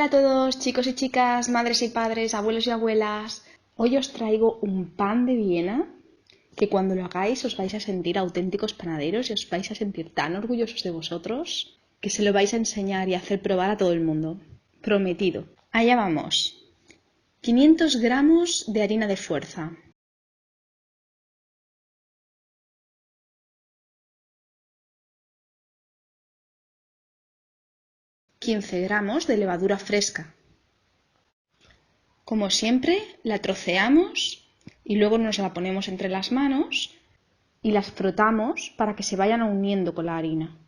Hola a todos, chicos y chicas, madres y padres, abuelos y abuelas. Hoy os traigo un pan de Viena que cuando lo hagáis os vais a sentir auténticos panaderos y os vais a sentir tan orgullosos de vosotros que se lo vais a enseñar y hacer probar a todo el mundo. Prometido. Allá vamos. 500 gramos de harina de fuerza. 15 gramos de levadura fresca. Como siempre, la troceamos y luego nos la ponemos entre las manos y las frotamos para que se vayan uniendo con la harina.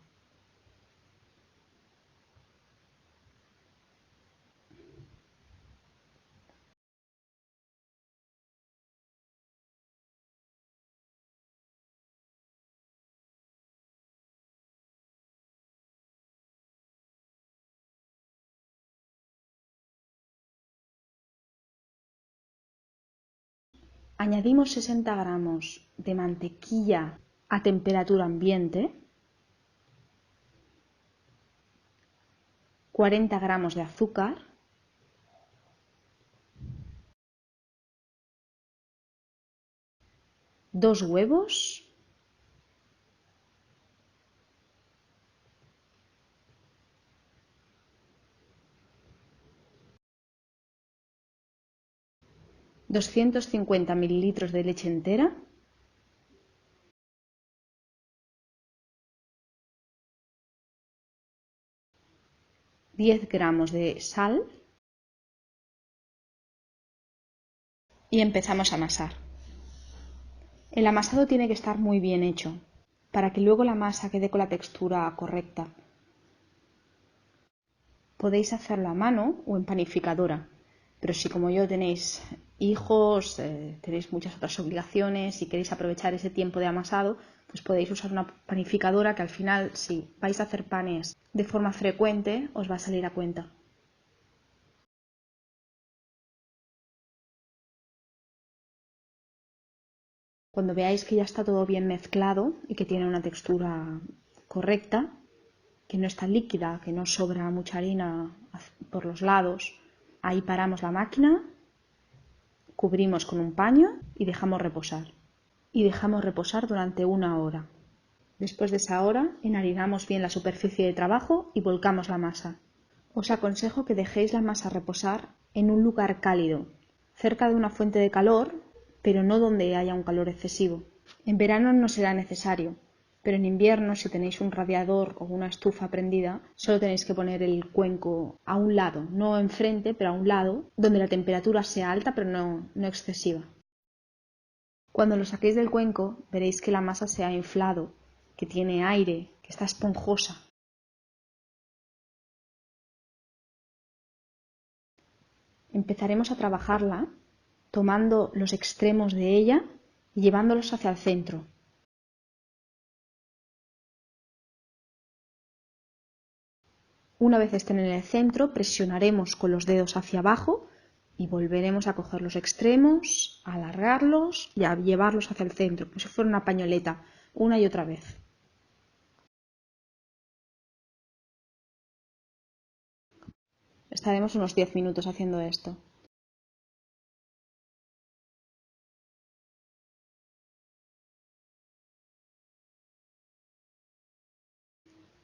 Añadimos 60 gramos de mantequilla a temperatura ambiente, 40 gramos de azúcar, dos huevos, ...250 mililitros de leche entera, ...10 gramos de sal y empezamos a amasar. El amasado tiene que estar muy bien hecho para que luego la masa quede con la textura correcta. Podéis hacerlo a mano o en panificadora, pero si como yo tenéis hijos, tenéis muchas otras obligaciones y queréis aprovechar ese tiempo de amasado, pues podéis usar una panificadora que al final, si vais a hacer panes de forma frecuente, os va a salir a cuenta. Cuando veáis que ya está todo bien mezclado y que tiene una textura correcta, que no está líquida, que no sobra mucha harina por los lados, ahí paramos la máquina, cubrimos con un paño y dejamos reposar. Y dejamos reposar durante 1 hora. Después de esa hora, enharinamos bien la superficie de trabajo y volcamos la masa. Os aconsejo que dejéis la masa reposar en un lugar cálido, cerca de una fuente de calor, pero no donde haya un calor excesivo. En verano no será necesario, pero en invierno, si tenéis un radiador o una estufa prendida, solo tenéis que poner el cuenco a un lado, no enfrente, pero a un lado, donde la temperatura sea alta, pero no excesiva. Cuando lo saquéis del cuenco, veréis que la masa se ha inflado, que tiene aire, que está esponjosa. Empezaremos a trabajarla tomando los extremos de ella y llevándolos hacia el centro. Una vez estén en el centro, presionaremos con los dedos hacia abajo y volveremos a coger los extremos, a alargarlos y a llevarlos hacia el centro, como si fuera una pañoleta, una y otra vez. Estaremos unos 10 minutos haciendo esto.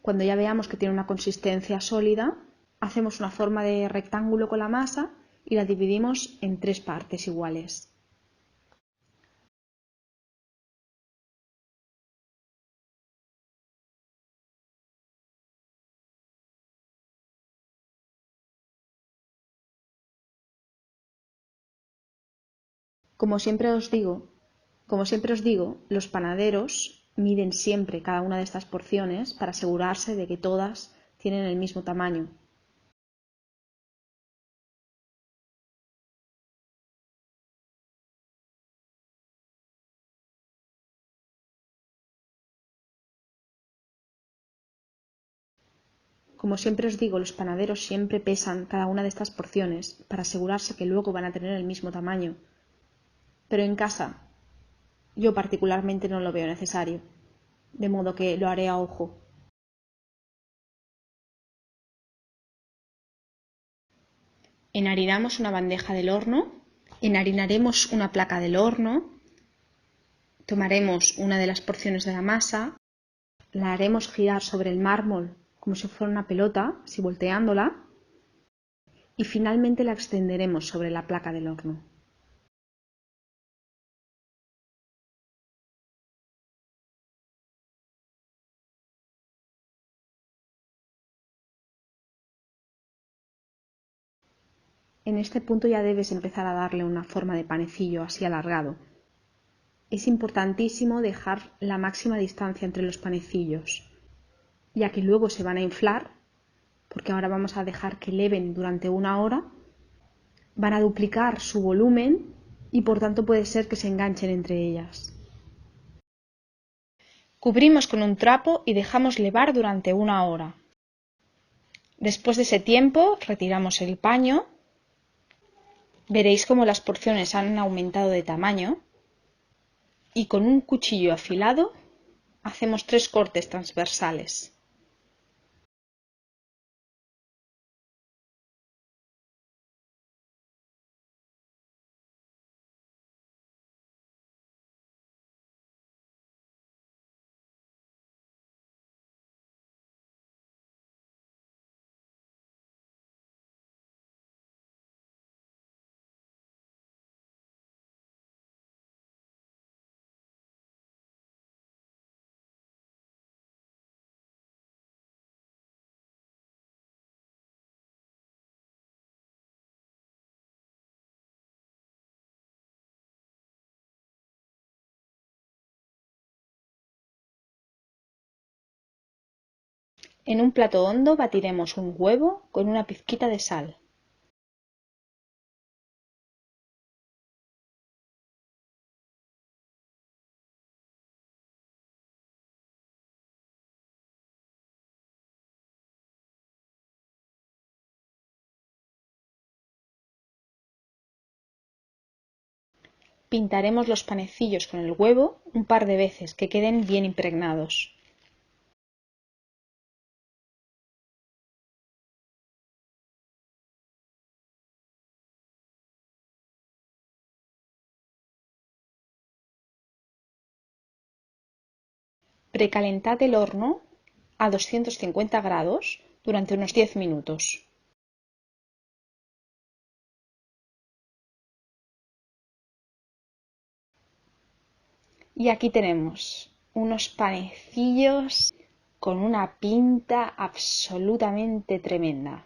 Cuando ya veamos que tiene una consistencia sólida, hacemos una forma de rectángulo con la masa y la dividimos en 3 partes iguales. Como siempre os digo, los panaderos miden siempre cada una de estas porciones para asegurarse de que todas tienen el mismo tamaño. Como siempre os digo, los panaderos siempre pesan cada una de estas porciones para asegurarse que luego van a tener el mismo tamaño. Pero en casa, yo particularmente no lo veo necesario, de modo que lo haré a ojo. Enharinamos una bandeja del horno, enharinaremos una placa del horno, tomaremos una de las porciones de la masa, la haremos girar sobre el mármol como si fuera una pelota, así volteándola, y finalmente la extenderemos sobre la placa del horno. En este punto ya debes empezar a darle una forma de panecillo así alargado. Es importantísimo dejar la máxima distancia entre los panecillos, ya que luego se van a inflar, porque ahora vamos a dejar que leven durante 1 hora, van a duplicar su volumen y por tanto puede ser que se enganchen entre ellas. Cubrimos con un trapo y dejamos levar durante 1 hora. Después de ese tiempo retiramos el paño. Veréis cómo las porciones han aumentado de tamaño y con un cuchillo afilado hacemos 3 cortes transversales. En un plato hondo batiremos un huevo con una pizquita de sal. Pintaremos los panecillos con el huevo un par de veces que queden bien impregnados. Precalentad el horno a 250 grados durante unos 10 minutos. Y aquí tenemos unos panecillos con una pinta absolutamente tremenda.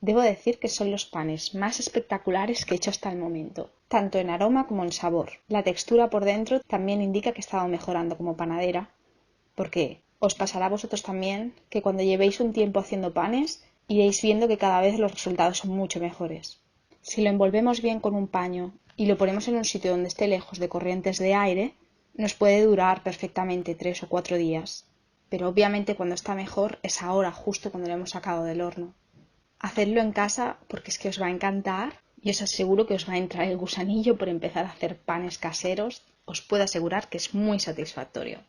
Debo decir que son los panes más espectaculares que he hecho hasta el momento, tanto en aroma como en sabor. La textura por dentro también indica que he estado mejorando como panadera, porque os pasará a vosotros también que cuando llevéis un tiempo haciendo panes, iréis viendo que cada vez los resultados son mucho mejores. Si lo envolvemos bien con un paño y lo ponemos en un sitio donde esté lejos de corrientes de aire, nos puede durar perfectamente 3 o 4 días. Pero obviamente cuando está mejor es ahora, justo cuando lo hemos sacado del horno. Hacedlo en casa porque es que os va a encantar y os aseguro que os va a entrar el gusanillo por empezar a hacer panes caseros. Os puedo asegurar que es muy satisfactorio.